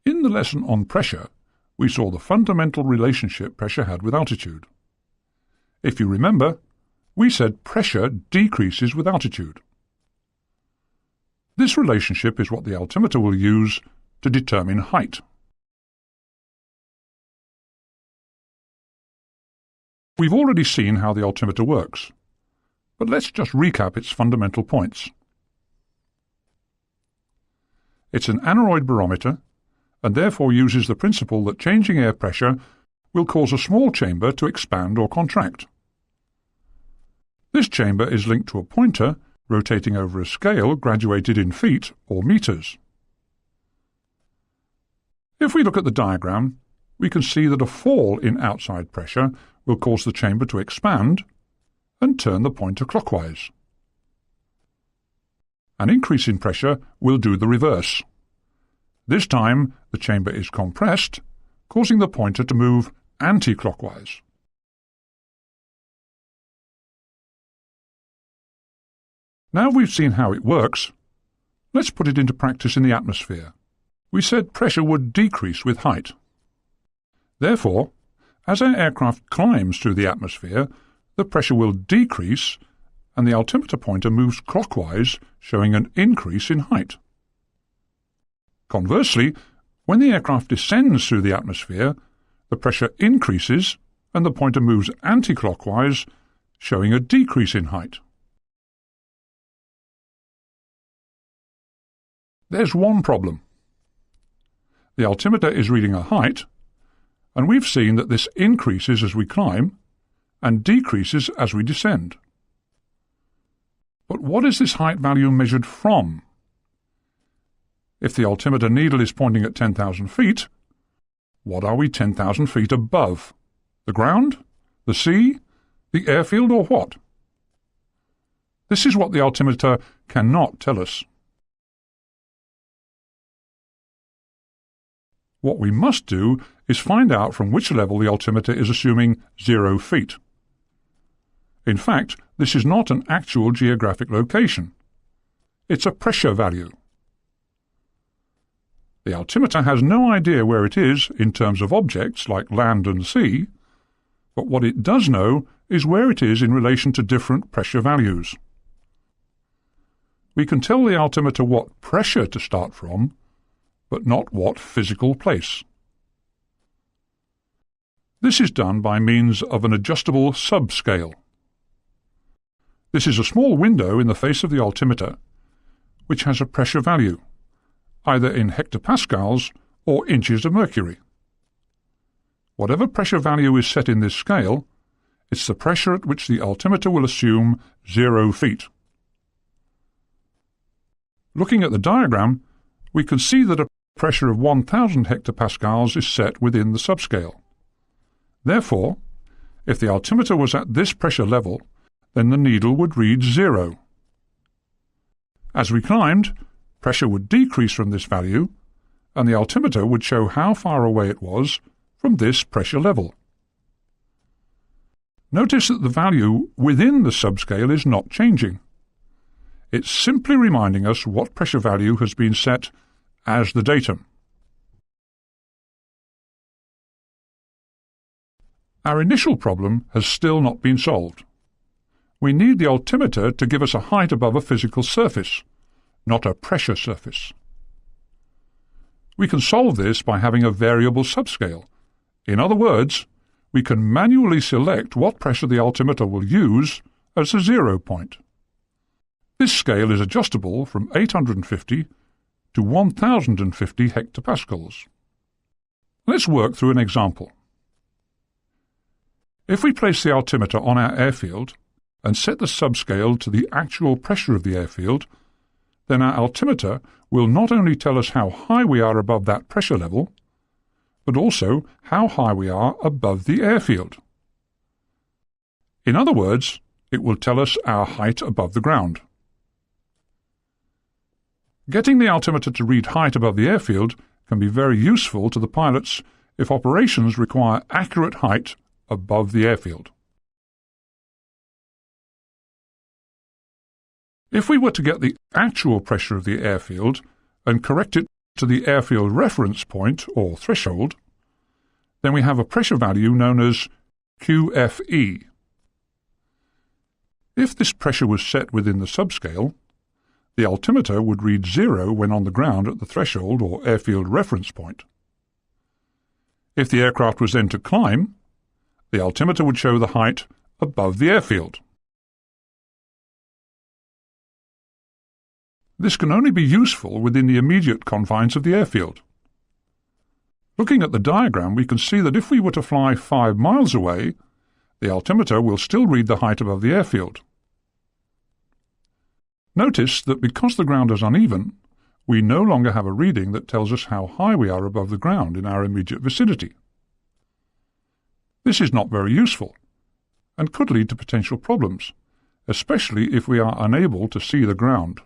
In the lesson on pressure, we saw the fundamental relationship pressure had with altitude. If you remember, we said pressure decreases with altitude. This relationship is what the altimeter will use to determine height. We've already seen how the altimeter works, but let's just recap its fundamental points. It's an aneroid barometer, and therefore uses the principle that changing air pressure will cause a small chamber to expand or contract. This chamber is linked to a pointer rotating over a scale graduated in feet or meters. If we look at the diagram, we can see that a fall in outside pressure will cause the chamber to expand and turn the pointer clockwise. An increase in pressure will do the reverse. This time, the chamber is compressed, causing the pointer to move anti-clockwise. Now we've seen how it works, let's put it into practice in the atmosphere. We said pressure would decrease with height. Therefore, as our aircraft climbs through the atmosphere, the pressure will decrease and the altimeter pointer moves clockwise, showing an increase in height. Conversely, when the aircraft descends through the atmosphere, the pressure increases and the pointer moves anti-clockwise, showing a decrease in height. There's one problem. The altimeter is reading a height, and we've seen that this increases as we climb and decreases as we descend. But what is this height value measured from? If the altimeter needle is pointing at 10,000 feet, what are we 10,000 feet above? The ground? The sea? The airfield, or what? This is what the altimeter cannot tell us. What we must do is find out from which level the altimeter is assuming 0 feet. In fact, this is not an actual geographic location. It's a pressure value. The altimeter has no idea where it is in terms of objects like land and sea, but what it does know is where it is in relation to different pressure values. We can tell the altimeter what pressure to start from, but not what physical place. This is done by means of an adjustable subscale. This is a small window in the face of the altimeter, which has a pressure value, either in hectopascals or inches of mercury. Whatever pressure value is set in this scale, it's the pressure at which the altimeter will assume 0 feet. Looking at the diagram, we can see that a pressure of 1,000 hectopascals is set within the subscale. Therefore, if the altimeter was at this pressure level, then the needle would read 0. As we climbed, pressure would decrease from this value, and the altimeter would show how far away it was from this pressure level. Notice that the value within the subscale is not changing. It's simply reminding us what pressure value has been set as the datum. Our initial problem has still not been solved. We need the altimeter to give us a height above a physical surface, not a pressure surface. We can solve this by having a variable subscale. In other words, we can manually select what pressure the altimeter will use as the 0 point. This scale is adjustable from 850 to 1050 hectopascals. Let's work through an example. If we place the altimeter on our airfield and set the subscale to the actual pressure of the airfield, then our altimeter will not only tell us how high we are above that pressure level, but also how high we are above the airfield. In other words, it will tell us our height above the ground. Getting the altimeter to read height above the airfield can be very useful to the pilots if operations require accurate height above the airfield. If we were to get the actual pressure of the airfield and correct it to the airfield reference point, or threshold, then we have a pressure value known as QFE. If this pressure was set within the subscale, the altimeter would read 0 when on the ground at the threshold or airfield reference point. If the aircraft was then to climb, the altimeter would show the height above the airfield. This can only be useful within the immediate confines of the airfield. Looking at the diagram, we can see that if we were to fly 5 miles away, the altimeter will still read the height above the airfield. Notice that because the ground is uneven, we no longer have a reading that tells us how high we are above the ground in our immediate vicinity. This is not very useful, and could lead to potential problems, especially if we are unable to see the ground.